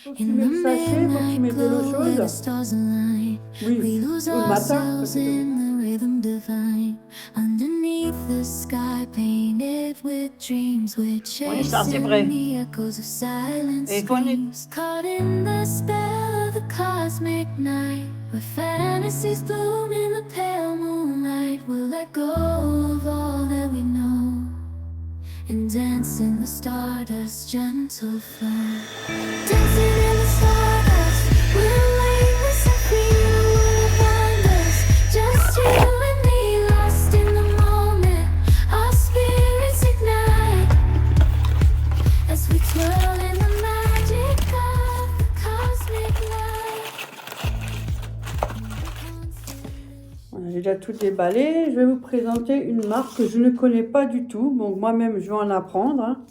Faut que tu mets le sachet, faut que tu mettes de l'eau chaude. Oui, ou le matin. Parce que... Oui, ça c'est vrai. Et connu. Caught in the spell of the cosmic night, where fantasies bloom in the pale moonlight. We'll let go of all that we know and dance in the stardust, gentle flow. Dancing in the stardust, we're weightless and free. The world find us, just you and me, lost in the moment. Our spirits ignite as we twirl in the magic of the cosmic light. Voilà, j'ai déjà tout déballé. Je vais vous présenter une marque que je ne connais pas du tout. Bon, moi-même, je vais en apprendre. Hein.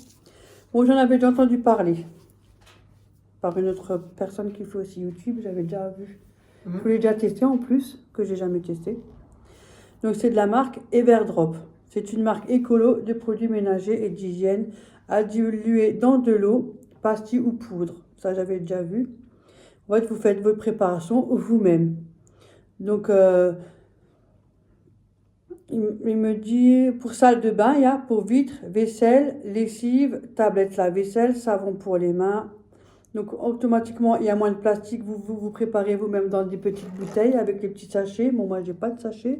Bon, j'en avais déjà entendu parler par une autre personne qui fait aussi YouTube. J'avais déjà vu. Je l'ai déjà testé en plus, que j'ai jamais testé. Donc, c'est de la marque Everdrop. C'est une marque écolo de produits ménagers et d'hygiène à diluer dans de l'eau, pastille ou poudre. Ça, j'avais déjà vu. En fait, vous faites votre préparation vous-même. Donc, il me dit, pour salle de bain, il y a pour vitre, vaisselle, lessive, tablette lave-vaisselle, savon pour les mains. Donc, automatiquement, il y a moins de plastique. Vous préparez vous-même dans des petites bouteilles avec les petits sachets. Bon, moi, j'ai pas de sachets.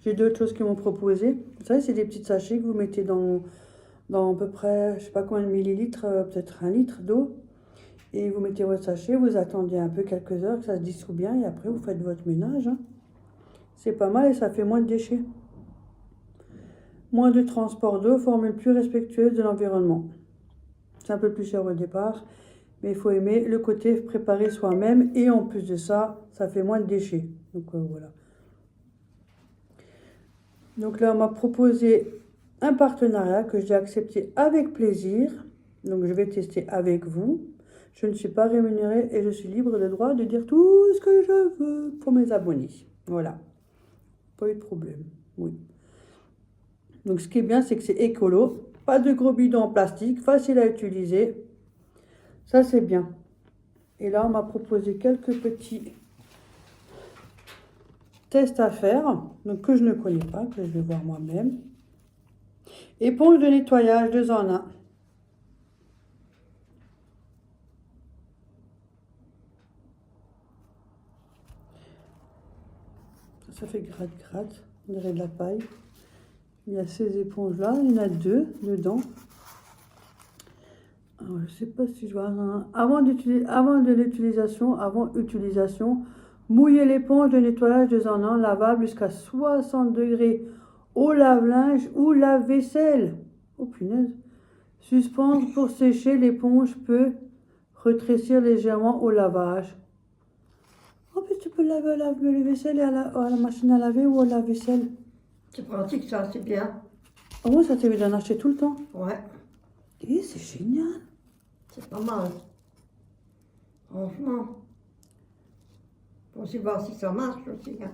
J'ai d'autres choses qu'ils m'ont proposé. Vous savez, c'est des petits sachets que vous mettez dans à peu près, je sais pas combien de millilitres, peut-être 1 litre d'eau. Et vous mettez votre sachet, vous attendez un peu quelques heures que ça se dissout bien et après, vous faites votre ménage. Hein. C'est pas mal et ça fait moins de déchets. Moins de transport d'eau, formule plus respectueuse de l'environnement. C'est un peu plus cher au départ, mais il faut aimer le côté préparer soi-même et en plus de ça, ça fait moins de déchets. Donc voilà. Donc là, on m'a proposé un partenariat que j'ai accepté avec plaisir. Donc je vais tester avec vous. Je ne suis pas rémunérée et je suis libre de droit de dire tout ce que je veux pour mes abonnés. Voilà. Pas eu de problème. Oui. Donc ce qui est bien, c'est que c'est écolo, pas de gros bidons en plastique, facile à utiliser. Ça, c'est bien. Et là, on m'a proposé quelques petits tests à faire, donc que je ne connais pas, que je vais voir moi-même. Éponge de nettoyage 2 en 1. Ça fait gratte-gratte, on dirait de la paille. Il y a ces éponges-là, il y en a 2 dedans. Alors, je ne sais pas si je vois un. Avant utilisation, mouillez l'éponge de nettoyage 2 en 1, lavable jusqu'à 60 degrés au lave-linge ou lave-vaisselle. Oh punaise. Suspendre pour sécher, l'éponge peut rétrécir légèrement au lavage. Oh, puis tu peux laver le vaisselle à la machine à laver ou à la vaisselle. C'est pratique ça, c'est bien. Oh, moi, ça t'évite d'en acheter tout le temps. Ouais, Et c'est génial. c'est pas mal. Franchement. Faut aussi voir si ça marche aussi. Hein.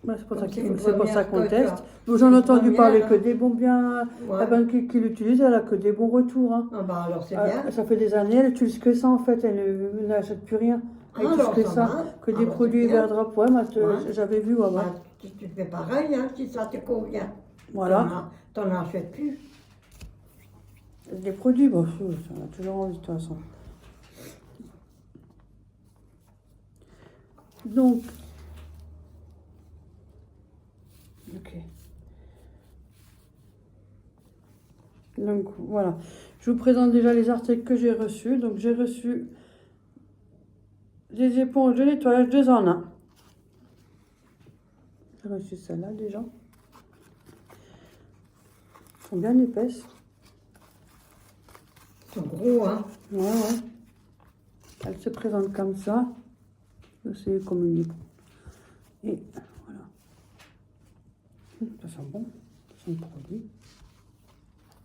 Bah, c'est pour Comme ça c'est une c'est pour ça première qu'on que teste. tu as. Donc, j'en ai Une entendu parler première, que des bons bien. Ouais. La bonne qui l'utilise, elle a que des bons retours. Hein. Ah bah alors c'est bien. Ça fait des années, elle n'utilise que ça en fait. Elle n'achète plus rien. Elle n'utilise Alors que ça ça. va. Que des Alors, produits c'est bien. Everdrop. Ouais, moi, Ouais. j'avais vu. Ouais, ouais. Bah, tu fais pareil, hein, si ça te convient. Voilà. T'en achètes plus. Des produits, bon, on a toujours envie de toute façon. Donc, ok. Donc voilà, je vous présente déjà les articles que j'ai reçus. Donc j'ai reçu des éponges de nettoyage 2 en 1. J'ai reçu celle-là déjà. Elles sont bien épaisses. Ils sont gros, hein. Ouais, ouais. Elles se présentent comme ça. C'est comme une éponge. Et voilà. Ça sent bon. Ça sent le produit.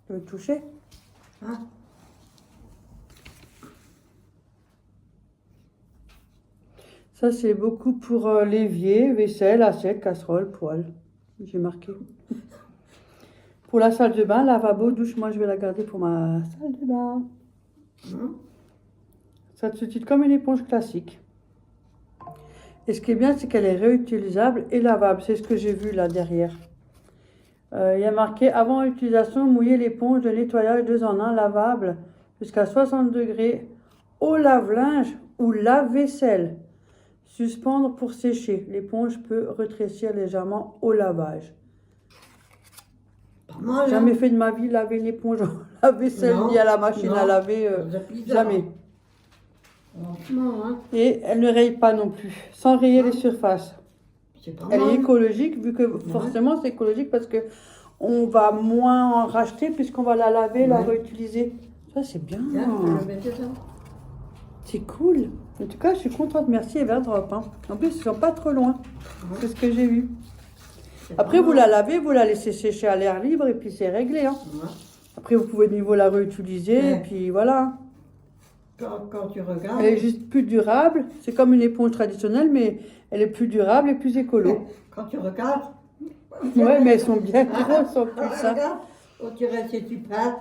Tu veux toucher? Hein? Ça, c'est beaucoup pour l'évier, vaisselle, assiette, casserole, poêle. J'ai marqué. Pour la salle de bain, lavabo, douche, moi je vais la garder pour ma salle de bain. Ça s'utilise comme une éponge classique. Et ce qui est bien, c'est qu'elle est réutilisable et lavable. C'est ce que j'ai vu là derrière. Il y a marqué avant utilisation, mouiller l'éponge de nettoyage 2 en 1 lavable jusqu'à 60 degrés au lave-linge ou lave-vaisselle. Suspendre pour sécher. L'éponge peut rétrécir légèrement au lavage. Pas mal, Jamais hein. fait de ma vie laver une éponge au lave-vaisselle Non, ni à la machine à non. laver. C'est bizarre. Jamais. Franchement, hein. Et elle ne raye pas non plus, sans rayer les surfaces. C'est pas Elle mal. est écologique, vu que forcément c'est écologique parce que on va moins en racheter puisqu'on va la laver, la Ouais. réutiliser. Ça c'est bien. Tiens, je vais mettre ça. C'est cool. En tout cas, je suis contente. Merci Everdrop. Hein. En plus, ils sont pas trop loin. Ouais. C'est ce que j'ai vu. C'est Après, pas vous mal. la lavez, vous la laissez sécher à l'air libre et puis c'est réglé. Hein. Ouais. Après, vous pouvez de nouveau la réutiliser et Ouais. puis voilà. Quand tu regardes. Elle est juste plus durable. C'est comme une éponge traditionnelle, mais elle est plus durable et plus écolo. Quand tu regardes. Ouais, mais elles sont bien grosses en plus. Hein. Regarde, au tiré, si tu passes.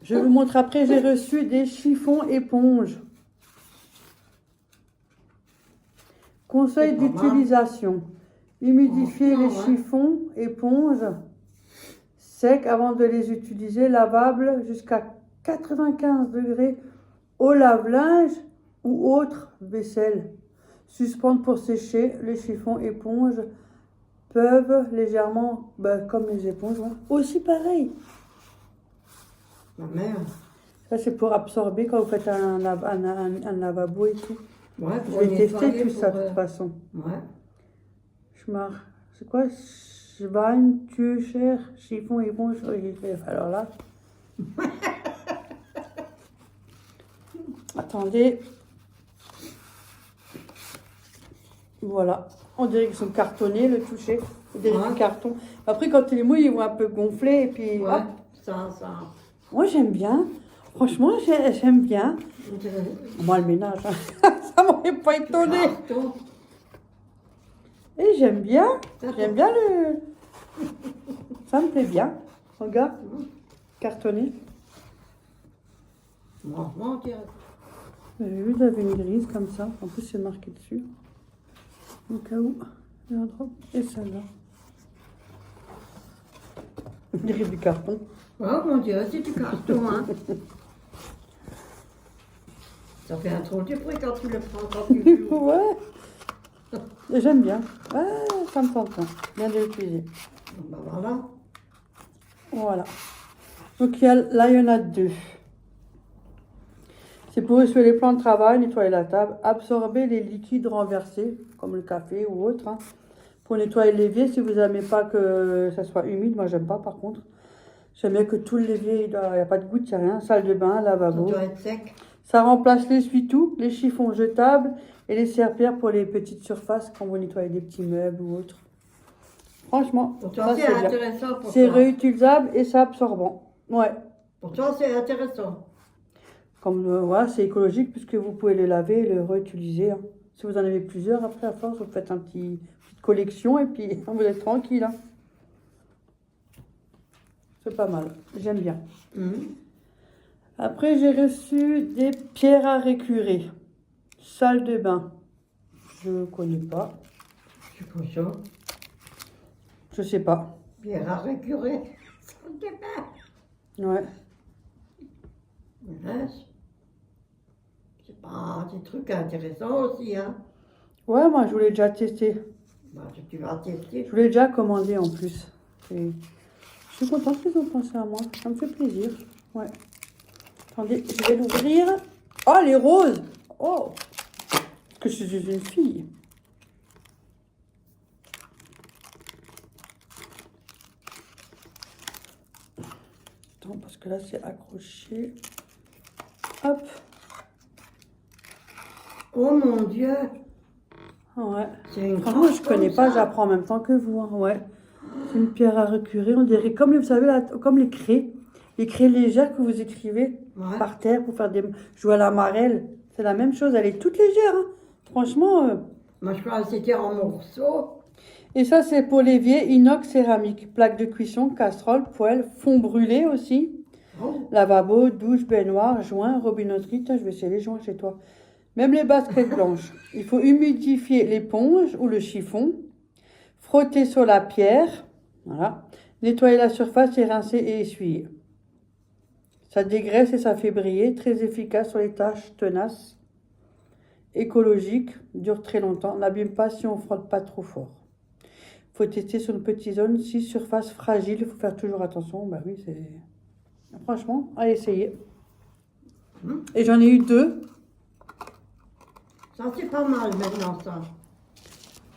Je vous montre après, j'ai reçu des chiffons éponges. Conseil C'est pas mal. d'utilisation. Humidifier Oh, les ouais. chiffons éponges secs avant de les utiliser, lavables jusqu'à 95 degrés au lave-linge ou autre vaisselle. Suspendre pour sécher. Les chiffons éponges peuvent légèrement, comme les éponges, hein, aussi pareil. Ma mère. Ça, c'est pour absorber quand vous faites un lavabo et tout. Ouais, Je pour vais tester nettoyer, tout ça de pour, toute façon. Ouais. C'est quoi? Schwein, Tücher, chiffon, éponge. Oui, alors là. Attendez. Voilà. On dirait qu'ils sont cartonnés, le toucher. On dirait Ouais. du carton. Après, quand ils les mouillent, ils vont un peu gonfler et puis. Ouais, Hop. ça. Moi, j'aime bien. Franchement, j'aime bien. On dirait- Moi, le ménage, hein. Ça m'aurait pas étonné. Carton. Et j'aime bien. Ça, J'aime bien le. Ça me plaît bien. Regarde, cartonné. Franchement, on dirait. J'ai vu, j'avais une grise comme ça. En plus, c'est marqué dessus. Au cas où. Et un drop. Et celle-là. On dirait du carton. Ouais, on dirait c'est du carton, hein. Ça fait un drôle de bruit quand tu le prends, quand tu le joues. Ouais. Et j'aime bien. Ouais, ça me tente bien de l'utiliser. Ben voilà. Voilà. Donc là, il y en a 2. C'est pour essuyer les plans de travail, nettoyer la table, absorber les liquides renversés, comme le café ou autre. Hein. Pour nettoyer l'évier, si vous n'aimez pas que ça soit humide, moi j'aime pas par contre. J'aime bien que tout l'évier, il n'y a pas de goutte, il n'y a rien. Salle de bain, Ça lavabo. doit être sec. Ça remplace l'essuie-tout, les chiffons jetables et les serpillères pour les petites surfaces quand vous nettoyez des petits meubles ou autres. Franchement, Pour ça toi, c'est c'est bien. intéressant. Pour C'est toi. réutilisable et c'est absorbant. Ouais. Pour toi, c'est intéressant. Comme voilà, c'est écologique puisque vous pouvez les laver et les réutiliser. Hein. Si vous en avez plusieurs, après à force, vous faites petite collection et puis vous êtes tranquille. Hein. C'est pas mal. J'aime bien. Mhm. Après, j'ai reçu des pierres à récurer. Salle de bain. Je ne connais pas. C'est quoi ça? Je sais pas. Pierre à récurer. Ça me débat. Ouais. Ouais. C'est pas des trucs intéressants aussi, hein. Ouais, moi, je voulais déjà tester. Bah, tu vas tester. Je voulais déjà commander en plus. Et je suis contente qu'ils ont pensé à moi. Ça me fait plaisir. Ouais. Attendez, je vais l'ouvrir. Oh, les roses! Oh! Parce que je suis une fille. Attends, parce que là, c'est accroché. Hop! Oh mon Dieu! Ouais. C'est une Franchement, je grosse connais comme pas, ça. j'apprends en même temps que vous. Hein. Ouais. C'est une pierre à récurer, on dirait comme, vous savez, là, comme les craies. Les craies légères que vous écrivez Ouais. par terre pour faire des jouer à la marelle. C'est la même chose, elle est toute légère. Hein. Franchement. Moi, je crois que c'était en morceaux. Et ça, c'est pour l'évier inox céramique. Plaque de cuisson, casserole, poêle, fond brûlé aussi. Oh. Lavabo, douche, baignoire, joint, robinetterie. Tiens, je vais essayer les joints chez toi. Même les baskets blanches. Il faut humidifier l'éponge ou le chiffon. Frotter sur la pierre. Voilà. Nettoyer la surface et rincer et essuyer. Ça dégraisse et ça fait briller. Très efficace sur les tâches tenaces. Écologique. Dure très longtemps. N'abîme pas si on frotte pas trop fort. Faut tester sur une petite zone. Si surface fragile, il faut faire toujours attention. Bah oui, c'est... Franchement, à essayer. Et j'en ai eu 2. Ça, c'est pas mal maintenant, ça.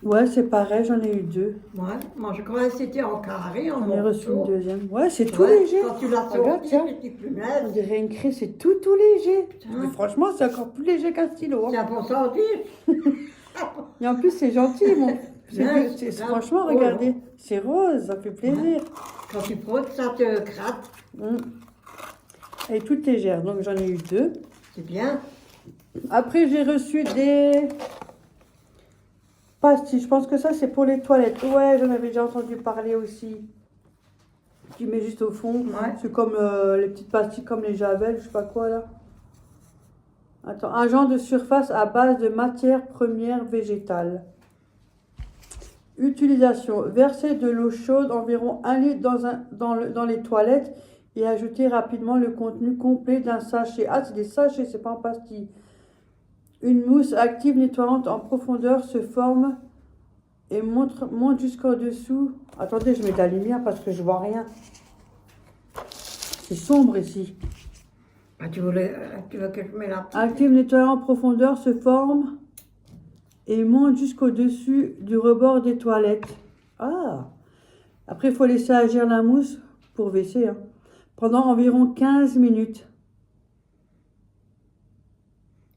Ouais, c'est pareil, j'en ai eu 2. Ouais. Moi, je croyais que c'était en carré, en J'en ai reçu une morceaux. deuxième. Ouais, c'est tout Ouais, léger. Quand tu l'as Regarde, sorti, tiens. c'était plus On net. dirait une craie, c'est tout léger. Tiens. Mais franchement, c'est encore plus léger qu'un stylo. Hein. C'est pour sortir. Et en plus, c'est gentil, mon. Ouais, Franchement, oh, regardez, non. c'est rose, ça fait plaisir. Quand tu frottes, ça te gratte. Elle est toute légère, donc j'en ai eu 2. C'est bien. Après, j'ai reçu des pastilles. Je pense que ça, c'est pour les toilettes. Ouais, j'en avais déjà entendu parler aussi. Tu mets juste au fond. Ouais. C'est comme les petites pastilles, comme les Javel, je sais pas quoi là. Attends, agent de surface à base de matière première végétale. Utilisation. Verser de l'eau chaude, environ 1 litre dans les toilettes et ajouter rapidement le contenu complet d'un sachet. Ah, c'est des sachets, c'est pas en pastille. Une mousse active nettoyante en profondeur se forme et monte jusqu'au dessous. Attendez, je mets de la lumière parce que je vois rien. C'est sombre ici. Ah, tu veux que je mette la petite? Active nettoyant en profondeur se forme et monte jusqu'au dessus du rebord des toilettes. Ah! Après, il faut laisser agir la mousse pour WC hein, pendant environ 15 minutes.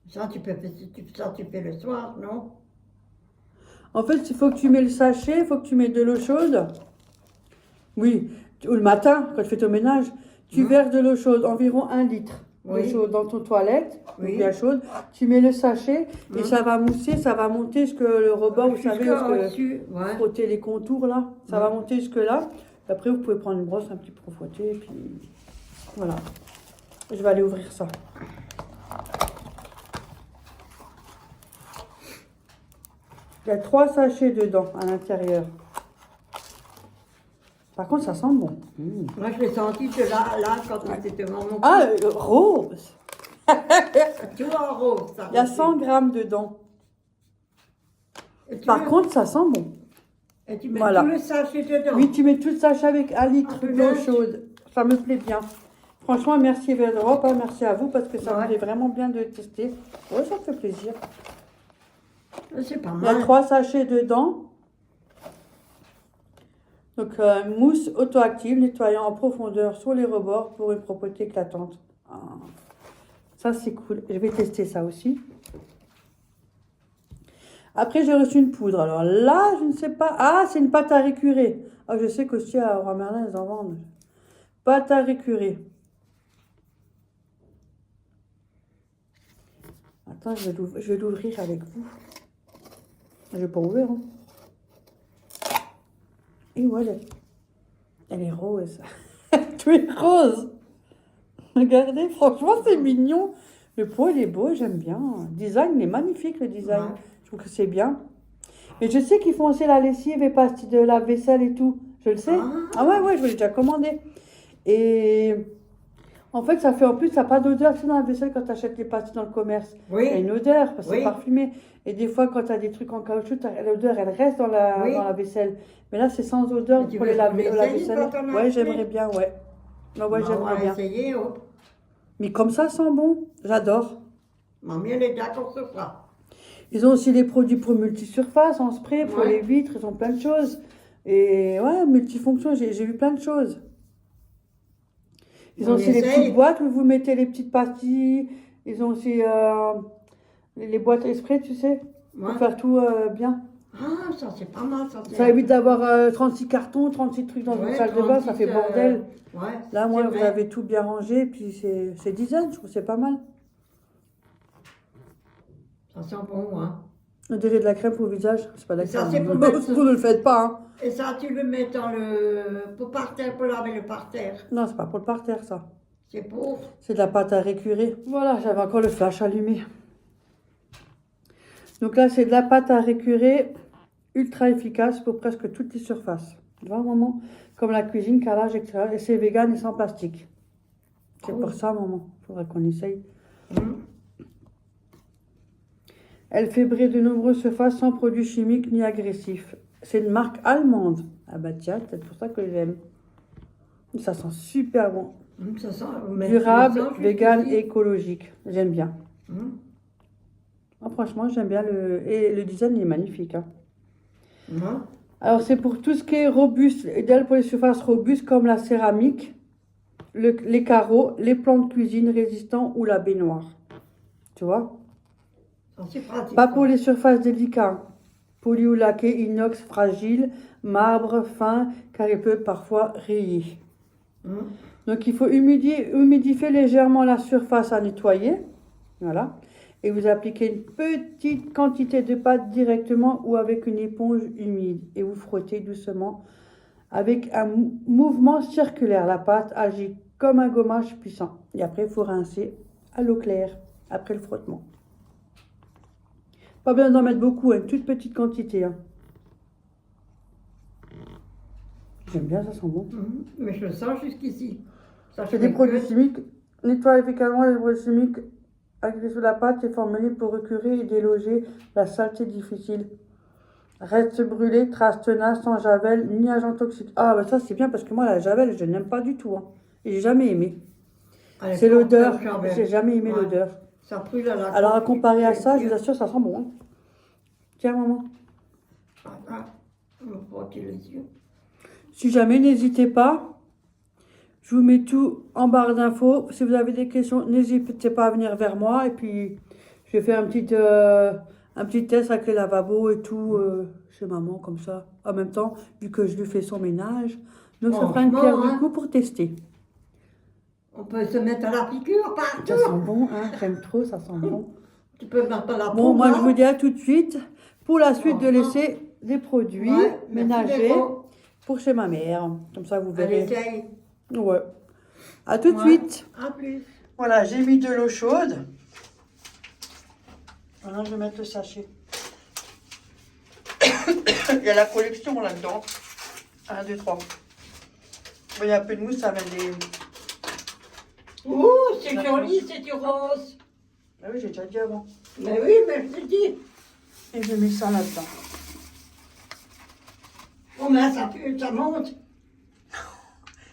Ça, tu fais le soir, non? En fait, il faut que tu mets le sachet, il faut que tu mets de l'eau chaude. Oui, ou le matin, quand tu fais ton ménage, tu verses de l'eau chaude, environ 1 litre d'eau Oui. chaude dans ton toilette, Oui. donc bien chaude. Tu mets le sachet et ça va mousser, ça va monter jusque le rebord, vous savez, au-dessus, ouais. frotter les contours là, ça va monter jusque là. Après, vous pouvez prendre une brosse un petit peu pour frotter, et puis voilà. Je vais aller ouvrir ça. Il y a 3 sachets dedans à l'intérieur. Par contre, ça sent bon. Moi, je l'ai senti de là, quand c'était devant mon Ah, rose. Tu vois, en rose, ça. Il y a 100 grammes dedans. Par contre, ça sent bon. Et tu mets voilà. tout le sachet dedans. Oui, tu mets tout le sachet avec 1 litre peu d'eau neige. chaude. Ça me plaît bien. Franchement, merci Everdrop, hein, merci à vous parce que ça me Ouais. plaît vraiment bien de tester. Ouais, ça me fait plaisir. C'est pas Il y a mal. 3 sachets dedans. Donc, mousse auto-active, nettoyant en profondeur sur les rebords pour une propreté éclatante. Ah. Ça, c'est cool. Je vais tester ça aussi. Après, j'ai reçu une poudre. Alors là, je ne sais pas. Ah, c'est une pâte à récurer. Ah, je sais qu'aussi à Roi Merlin, ils en vendent. Pâte à récurer. Attends, je vais l'ouvrir avec vous. Je vais pas ouvrir. Hein. Et voilà. Elle est rose. Tout est rose. Regardez, franchement, c'est mignon. Le pot, il est beau, j'aime bien. Le design, il est magnifique, le design. Ouais. Je trouve que c'est bien. Et je sais qu'ils font aussi la lessive et pastilles de la vaisselle et tout. Je le sais. Ah ouais, je l'ai déjà commandé. Et en fait, ça fait en plus, ça n'a pas d'odeur. Tu sais, dans la vaisselle, quand tu achètes les pastilles dans le commerce, Oui. il y a une odeur, parce que Oui. c'est parfumé. Et des fois, quand tu as des trucs en caoutchouc, l'odeur, elle reste dans Oui. la vaisselle. Mais là, c'est sans odeur Mais tu pour veux les qu'on essaye la vaisselle. quand on a Ouais, acheté j'aimerais bien, ouais. Ouais, On j'aimerais va bien. essayer, oh. Mais comme ça sent bon, j'adore. Maman, elle est d'accord sur ça. Ils ont aussi des produits pour multisurface, en spray, pour Ouais. les vitres, ils ont plein de choses. Et ouais, multifonction, j'ai vu plein de choses. Ils ont On aussi les essaye. petites boîtes où vous mettez les petites pastilles. Ils ont aussi les boîtes esprit, tu sais, pour Ouais. faire tout bien. Ah, ça, c'est pas mal, ça. Ça évite d'avoir 36 cartons, 36 trucs dans une Ouais, salle de bain, ça 36, fait bordel. Ouais. Là, moi, c'est vous vrai. avez tout bien rangé, puis c'est design, je trouve que c'est pas mal. Ça sent bon, hein. On dirait de la crème pour le visage, c'est pas de la Et ça, crème. c'est pour mettre- Vous ne le faites pas, hein. Et ça, tu le mets dans le... pour parterre, pour laver le parterre. Non, c'est pas pour le parterre, ça. C'est pour. C'est de la pâte à récurer. Voilà, j'avais encore le flash allumé. Donc là, c'est de la pâte à récurer ultra efficace pour presque toutes les surfaces. Tu vois, maman? Comme la cuisine, carrelage, etc. Et c'est vegan et sans plastique. C'est pour ça, maman. Il faudrait qu'on essaye. Elle fait briller de nombreuses surfaces sans produits chimiques ni agressifs. C'est une marque allemande. Ah bah tiens, c'est pour ça que j'aime. Ça sent super bon. Ça sent Durable, ça sent vegan jusqu'ici. et écologique. J'aime bien. Ah, franchement, j'aime bien et le design il est magnifique. Hein. Alors, c'est pour tout ce qui est robuste, idéal pour les surfaces robustes comme la céramique, les carreaux, les plans de cuisine résistants ou la baignoire. Tu vois? Ça, c'est pratique. Pas pour les surfaces délicates. Poli ou laqué, inox, fragile, marbre, fin, car il peut parfois rayer. Donc, il faut humidifier légèrement la surface à nettoyer. Voilà. Et vous appliquez une petite quantité de pâte directement ou avec une éponge humide. Et vous frottez doucement avec un mouvement circulaire. La pâte agit comme un gommage puissant. Et après, il faut rincer à l'eau claire après le frottement. Pas besoin d'en mettre beaucoup, une toute petite quantité. Hein. J'aime bien, ça sent bon. Mais je le sens jusqu'ici. Ça, je C'est des fais produits que- chimiques. Nettoie efficacement les produits chimiques. Agrégés sous la pâte est formulé pour recurer et déloger la saleté difficile. Reste brûlé, trace tenace, sans javel, ni agent toxique. Ah, bah ça c'est bien parce que moi la javel, je n'aime pas du tout. Hein. Et j'ai jamais aimé. Allez, C'est l'odeur. prends le javel. J'ai jamais aimé Ouais. l'odeur. Ça brûle à la Alors à comparer à ça, je vous dis assure, ça sent bon. Hein. Tiens, maman. Je me frotter les yeux. Si jamais, n'hésitez pas. Je vous mets tout en barre d'infos. Si vous avez des questions, n'hésitez pas à venir vers moi. Et puis, je vais faire un petit test avec les lavabos et tout chez maman, comme ça. En même temps, vu que je lui fais son ménage. Donc, ça fera une pierre Franchement, du coup pour tester. On peut se mettre à la piqûre Ça partout. sent bon, hein. J'aime trop, ça sent bon. Tu peux mettre à la Bon, moi, je pomme, vous dis à tout de suite. Pour la suite, de Franchement. laisser des produits Ouais, merci ménagers beaucoup. pour chez ma mère. Comme ça, vous Allez, verrez. essaye. Ouais. À tout de Ouais. suite. À plus. Voilà, j'ai mis de l'eau chaude. Maintenant, je vais mettre le sachet. Il y a la collection là-dedans. 1, 2, 3. Il y a un peu de mousse, ça met des... Ouh, c'est joli, c'est du rose. Ah oui, j'ai déjà dit avant. Mais oui, mais je te dis. Et je mets ça là-dedans. Oh, mais ça pue, ça monte.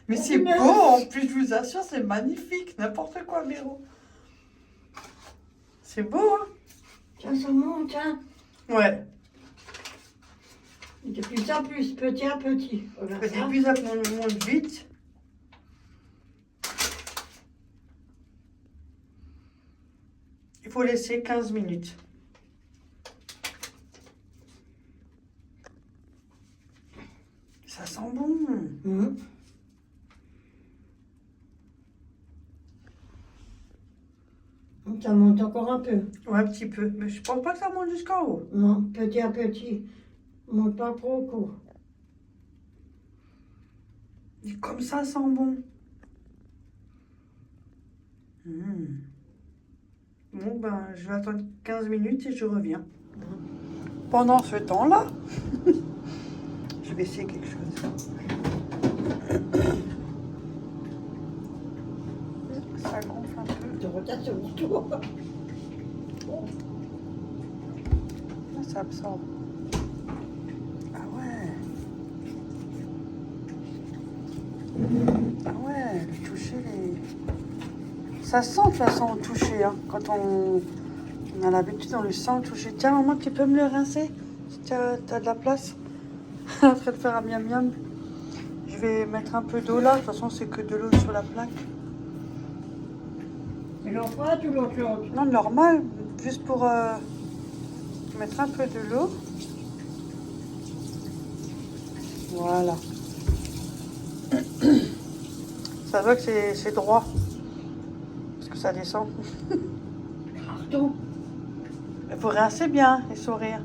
Mais Oh, c'est beau, punaise. en plus, je vous assure, c'est magnifique. N'importe quoi, Véro. C'est beau, hein? Tiens, ça monte, hein. Ouais. De plus en plus, petit à petit. Regarde Petit ça. plus à mon monte vite. Il faut laisser 15 minutes. Ça sent bon. Ça monte encore un peu. Ouais, un petit peu. Mais je pense pas que ça monte jusqu'en haut. Non, petit à petit. Monte pas trop court. Et comme ça sent bon. Bon, ben, je vais attendre 15 minutes et je reviens. Pendant ce temps-là, je vais essayer quelque chose. Ça gonfle un peu. De rotation autour. Là, ça absorbe. Ah ouais. Ah ouais, le toucher, ça sent de toute façon au toucher. Hein. Quand on a l'habitude, on le sent au toucher. Tiens, maman, tu peux me le rincer si tu as de la place. En train de faire un miam miam. Je vais mettre un peu d'eau là. De toute façon, c'est que de l'eau sur la plaque. C'est l'eau froide ou l'eau chaude? Non, normal. Juste pour mettre un peu de l'eau. Voilà. Ça voit que c'est droit. Parce que ça descend. Partout. Il faut rincer bien et sourire.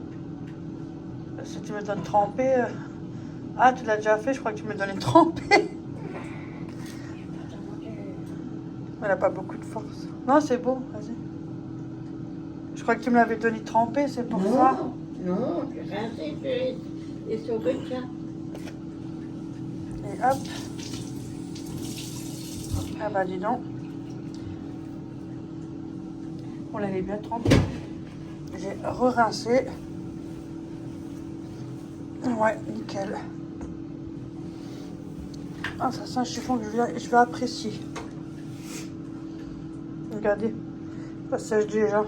Si tu me donnes trempé... Ah, tu l'as déjà fait, je crois que tu me donnais trempé. Elle n'a pas beaucoup de force. Non, c'est bon, vas-y. Je crois que tu me l'avais donné trempé, c'est pour ça. Non, j'ai rincé, j'ai essoré, tiens. Et hop. Ah bah dis donc. On l'avait bien trempé. J'ai re-rincé. Ouais, nickel. Ah, ça sent un chiffon que je vais apprécier. Regardez, ça sèche déjà.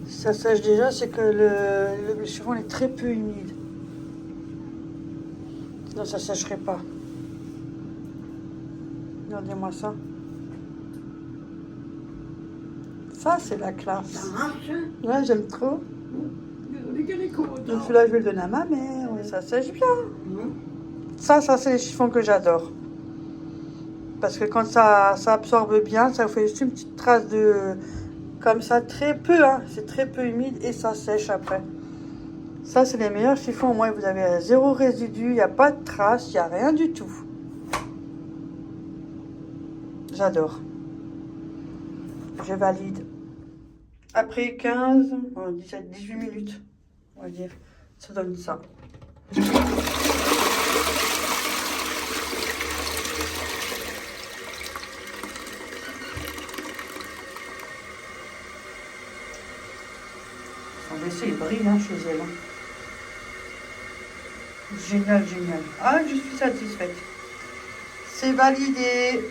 Ça sèche déjà, c'est que le chiffon est très peu humide. Sinon, ça sècherait pas. Regardez-moi ça. Ça, c'est la classe. Ça marche, hein? Ouais, j'aime trop. Donc celui-là, je vais le donner à ma mère. Ouais, ça sèche bien. Ça, c'est les chiffons que j'adore. Parce que quand ça absorbe bien, ça vous fait juste une petite trace de... Comme ça, très peu, hein. C'est très peu humide et ça sèche après. Ça, c'est les meilleurs chiffons. Au moins, vous avez zéro résidu, il n'y a pas de trace, il n'y a rien du tout. J'adore. Je valide. Après 15, 17, 18 minutes, on va dire, ça donne ça. Son WC il brille hein, chez elle. Hein. Génial, génial. Ah, je suis satisfaite. C'est validé.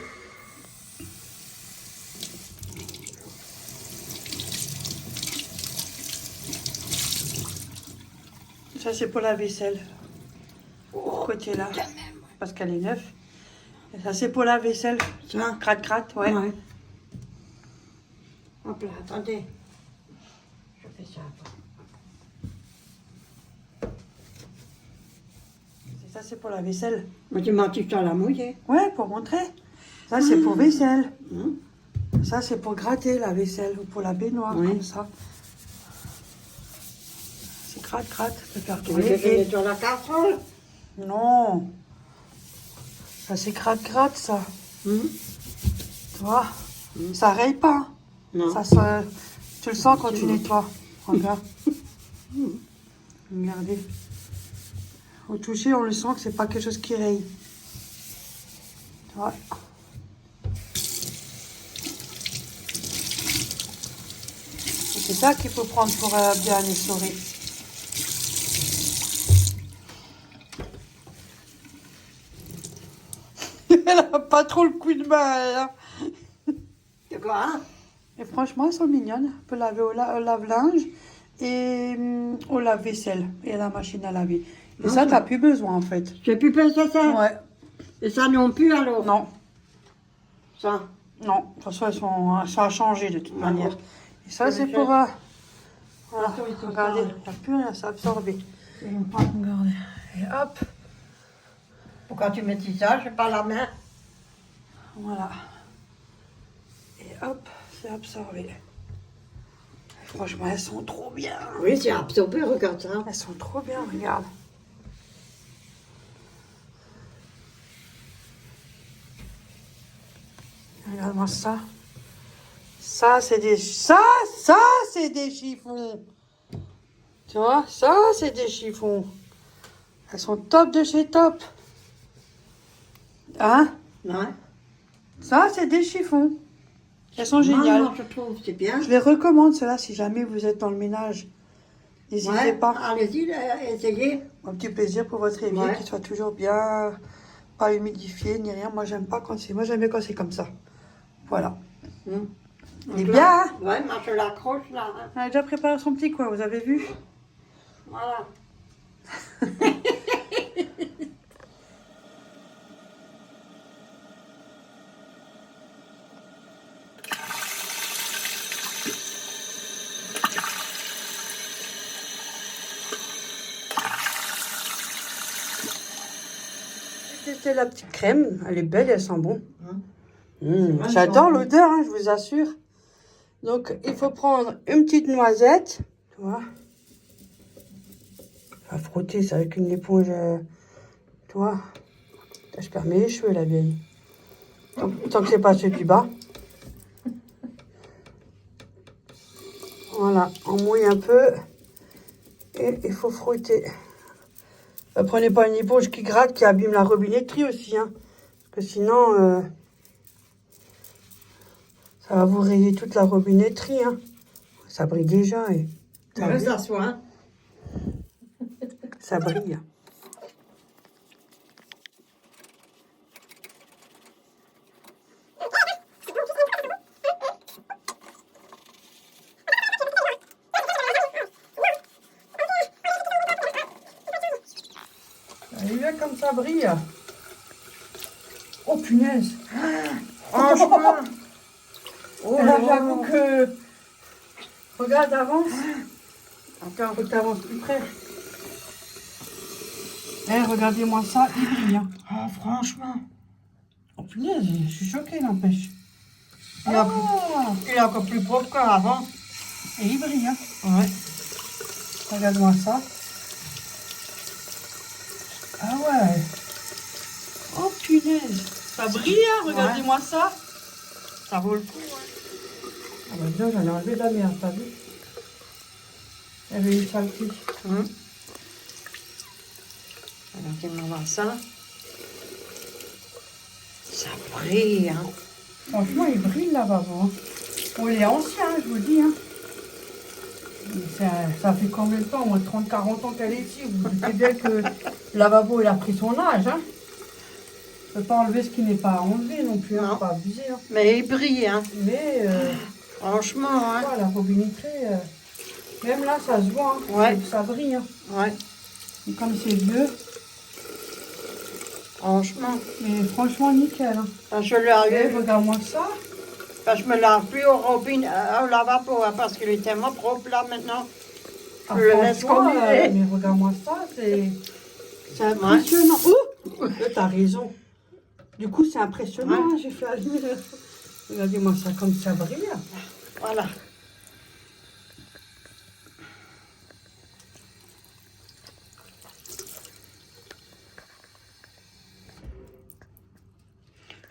Ça, c'est pour la vaisselle. Côté là. Parce qu'elle est neuve. Et ça, c'est pour la vaisselle. Ça? Gratte-gratte, ouais. Hop là, attendez. Je fais ça. Ça, c'est pour la vaisselle. Mais tu m'as dit que tu la mouiller. Ouais, pour montrer. Ça, c'est pour vaisselle. Ça, c'est pour gratter la vaisselle ou pour la baignoire, comme ça. C'est gratte-gratte. Tu peux faire Tu veux que je tourner. mette sur la casserole? Non. Ça, c'est gratte-gratte, ça. Tu vois ça raye pas. Non. Ça, tu le sens quand tu nettoies. Regarde. Regardez. Au toucher, on le sent que c'est pas quelque chose qui raye. Tu vois. C'est ça qu'il faut prendre pour bien essorer. Elle a pas trop le coup de main, elle, hein. C'est quoi, hein? Et franchement, elles sont mignonnes. On peut laver au lave-linge et au lave-vaisselle et à la machine à laver. Et ça, t'as plus besoin, en fait. J'ai plus pensé ça? Ouais. Et ça non plus, alors? Non. Ça? Non. De toute façon, ça a changé de toute manière. Et ça, c'est pour... Ah, voilà. Regardez, il n'y a plus rien, c'est absorbé. Regardez. Et hop. Pourquoi tu mets ça? J'ai pas la main. Voilà. Et hop, c'est absorbé. Et franchement, elles sont trop bien. Oui, c'est absorbé, regarde ça. Elles sont trop bien, regarde. Regarde-moi ça. Ça, c'est des... Ça, c'est des chiffons. Tu vois, ça, c'est des chiffons. Elles sont top de chez top. Hein? Ouais. Ça, c'est des chiffons. Elles sont géniales. Moi, je trouve, c'est bien. Je les recommande, celles-là, si jamais vous êtes dans le ménage. N'hésitez pas. Allez-y, essayez. Un petit plaisir pour votre évier, qu'il soit toujours bien, pas humidifié, ni rien. Moi, j'aime pas quand c'est... Moi, j'aime bien quand c'est comme ça. Voilà. Il est bien, hein? Ouais, moi, je l'accroche, là. Hein. Elle a déjà préparé son petit coin, vous avez vu? Voilà. C'était la petite crème, elle est belle, elle sent bon. Mmh. J'adore l'odeur, hein, je vous assure. Donc, il faut prendre une petite noisette, tu vois. On va frotter ça avec une éponge, tu vois. Je perds mes cheveux, la vieille. Tant que c'est pas ceux du bas. Voilà, on mouille un peu. Et il faut frotter. Prenez pas une éponge qui gratte, qui abîme la robinetterie aussi. Hein. Parce que sinon, ça va vous rayer toute la robinetterie. Hein. Ça brille déjà. Et... Ouais, ça soit. Hein. Ça brille. Allez, comme ça brille. Oh punaise. Franchement. Oh Là, là j'avoue que... Regarde, avance. Attends. Faut que tu avances plus près. Eh, regardez-moi ça, il brille. Hein. Oh, franchement. Oh punaise, je suis choquée, n'empêche. Il est encore plus propre qu'avant. Et il brille. Hein. Ouais. Regarde-moi ça. Ah ouais. Oh punaise. Ça brille, hein. Regardez-moi ça. Ça vaut le coup. Hein. Ah bah bien, j'en ai enlevé de la merde, t'as vu? Il y avait une saleté. Regardez-moi voir ça. Ça brille, hein. Franchement, il brille là-bas. Hein. Bon, il est ancien, je vous dis. Hein. Ça fait combien de temps? Au moins 30-40 ans qu'elle est ici. Vous vous doutez bien que le lavabo, il a pris son âge. Hein. Je ne peux pas enlever ce qui n'est pas enlevé non plus. Hein. Non. Pas abuser. Hein. Mais il brille, hein. Mais, Franchement, hein. voilà, la robinetterie, même là, ça se voit. Hein. Ouais. Ça brille. Hein. Ouais. Et comme c'est vieux, Franchement. mais franchement, nickel. Hein. Quand je l'ai Et eu, regarde-moi ça. quand je me lave plus au lavabo, hein, parce qu'il est tellement propre là maintenant. Ah, Je le laisse franchement, comme il est. mais regarde-moi ça, c'est impressionnant. Ouh, t'as raison. Du coup, c'est impressionnant. Ouais. Hein, j'ai fait allumer. Regardez-moi ça comme ça brille. Voilà.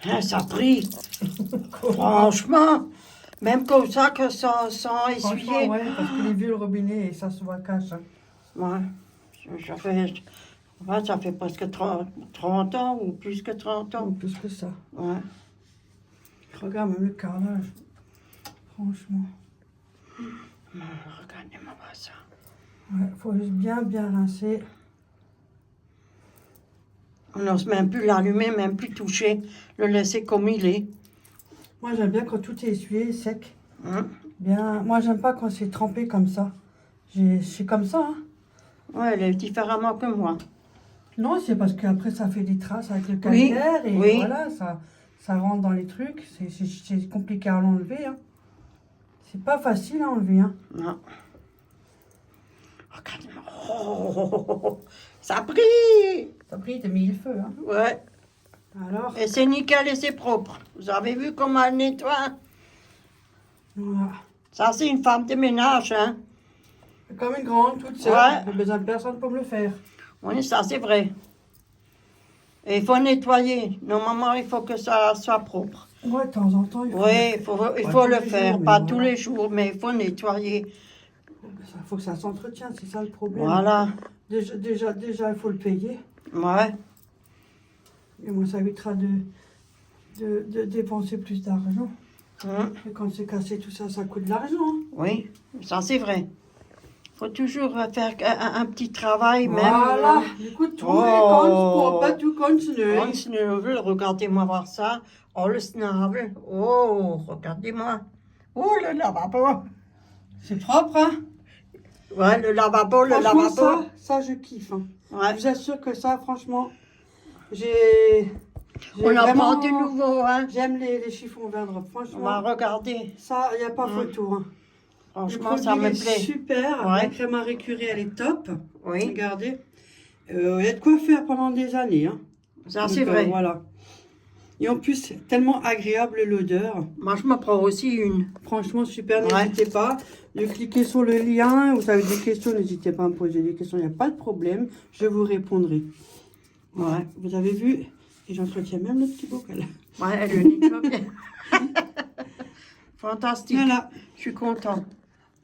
Hein, ça brille. Franchement, même comme ça, que sans Franchement, essuyer. ouais, parce que les vieux le robinet, et ça se voit cache. Hein. Ouais. Ouais, ça fait presque 30 ans ou plus que 30 Ou ans. plus que ça. Ouais. Regarde même le carrelage. Franchement. Regardez-moi ça. Ouais, faut juste bien rincer. On n'ose même plus l'allumer, même plus toucher, le laisser comme il est. Moi, j'aime bien quand tout est essuyé, sec. Hein? Bien. Moi, j'aime pas quand c'est trempé comme ça. C'est comme ça. Hein. Ouais, elle est différemment que moi. Non, c'est parce qu'après, ça fait des traces avec le Oui, calcaire. Et oui. voilà, ça rentre dans les trucs. C'est compliqué à l'enlever. Hein. C'est pas facile à enlever. Hein. Non. Regardez-moi. Oh, ça brille. Ça brille de mille feux. Hein. Ouais. Alors, Et c'est nickel et c'est propre. Vous avez vu comment elle nettoie? voilà. Ça, c'est une femme de ménage, hein? Comme une grande, toute seule. Ouais. J'ai besoin de personne pour me le faire. Oui, ça, c'est vrai. Et il faut nettoyer. Normalement, il faut que ça soit propre. Ouais, de temps en temps, il faut, Oui, il Pas faut tous le les faire. jours, mais Pas voilà. tous les jours, mais il faut nettoyer. faut que ça s'entretienne, c'est ça le problème. Voilà. Déjà, il faut le payer. Ouais. Et moi, ça évitera de dépenser plus d'argent. Hein? Et quand c'est cassé, tout ça, ça coûte de l'argent. Hein. Oui, ça, c'est vrai. Il faut toujours faire un petit travail, même. Voilà. Du coup, tout Oh. est con pour pas tout continuer. Un snövel, regardez-moi voir ça. Oh, le snavel. Oh, regardez-moi. Oh, le lavabo. C'est propre, hein. Ouais, le lavabo, le Franchement, lavabo. ça, je kiffe. Hein. Ouais. Je vous assure que ça, franchement, j'ai On apprend vraiment- du nouveau, hein. J'aime les chiffons verts. On va Franchement, regarder. ça, il n'y a pas photo. Hein. Franchement, Le ça produit me est plaît. super. Ouais. La crème à récurer, elle est top. Oui, Regardez. Il y a de quoi faire pendant des années. Hein. ça, Donc, c'est vrai. voilà. Et en plus, tellement agréable l'odeur. Moi, je me prends aussi une. Franchement, super. Ouais. N'hésitez pas de cliquer sur le lien. Vous avez des questions, n'hésitez pas à me poser des questions. Il n'y a pas de problème. Je vous répondrai. Ouais. Vous avez vu? Et j'entretiens même le petit bocal. Ouais, elle le nettoie bien. Fantastique. Voilà. Je suis contente.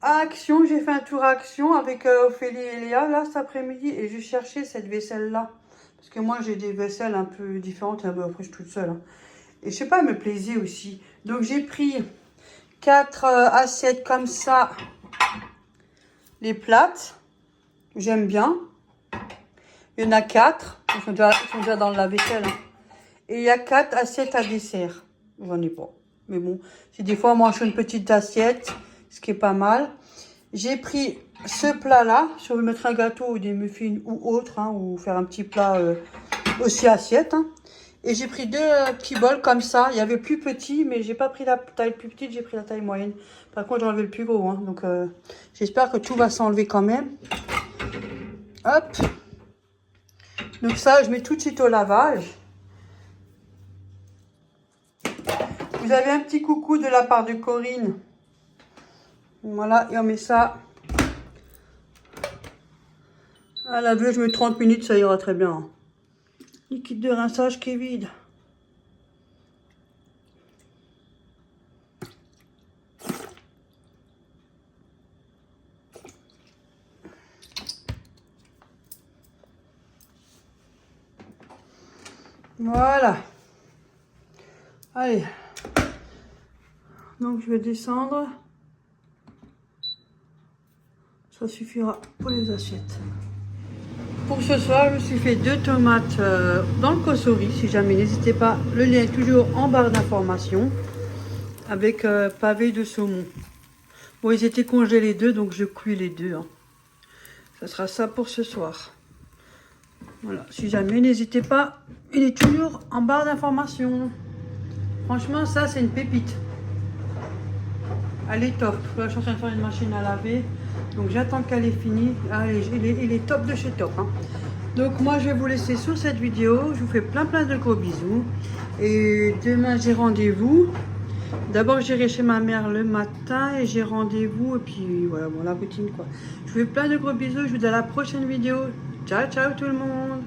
À Action, j'ai fait un tour à Action avec Ophélie et Léa, là, cet après-midi. Et je cherchais cette vaisselle-là. Parce que moi, j'ai des vaisselles un peu différentes. Après, je suis toute seule. Hein. Et je sais pas, elle me plaisait aussi. Donc, j'ai pris 4 assiettes comme ça. Les plates. J'aime bien. Il y en a 4. Ils sont déjà dans la vaisselle. Hein. Et il y a 4 assiettes à dessert. J'en ai pas. Mais bon, si des fois on mange une petite assiette, ce qui est pas mal. J'ai pris ce plat-là. Si on veut mettre un gâteau ou des muffins ou autre, hein, ou faire un petit plat aussi assiette. Hein. Et j'ai pris 2 petits bols comme ça. Il y avait plus petit, mais j'ai pas pris la taille plus petite, j'ai pris la taille moyenne. Par contre, j'ai enlevé le plus gros. Hein, donc, j'espère que tout va s'enlever quand même. Hop. Donc ça, je mets tout de suite au lavage. Vous avez un petit coucou de la part de Corinne. Voilà, et on met ça à laver. Je mets 30 minutes, ça ira très bien. Liquide de rinçage qui est vide. Voilà. Allez. Donc je vais descendre. Ça suffira pour les assiettes. Pour ce soir, je me suis fait 2 tomates dans le kosori. Si jamais, n'hésitez pas. Le lien est toujours en barre d'information. Avec pavé de saumon. Bon, ils étaient congelés les 2, donc je cuis les 2. Hein. Ça sera ça pour ce soir. Voilà. Si jamais, n'hésitez pas. Il est toujours en barre d'information. Franchement, ça, c'est une pépite. Elle est top. Là, je suis en train de faire une machine à laver. Donc, j'attends qu'elle est finie. Allez, il est top de chez top. Hein. Donc, moi, je vais vous laisser sur cette vidéo. Je vous fais plein de gros bisous. Et demain, j'ai rendez-vous. D'abord, j'irai chez ma mère le matin et j'ai rendez-vous. Et puis, voilà, bon, la routine, quoi. Je vous fais plein de gros bisous. Je vous dis à la prochaine vidéo. Ciao, ciao tout le monde.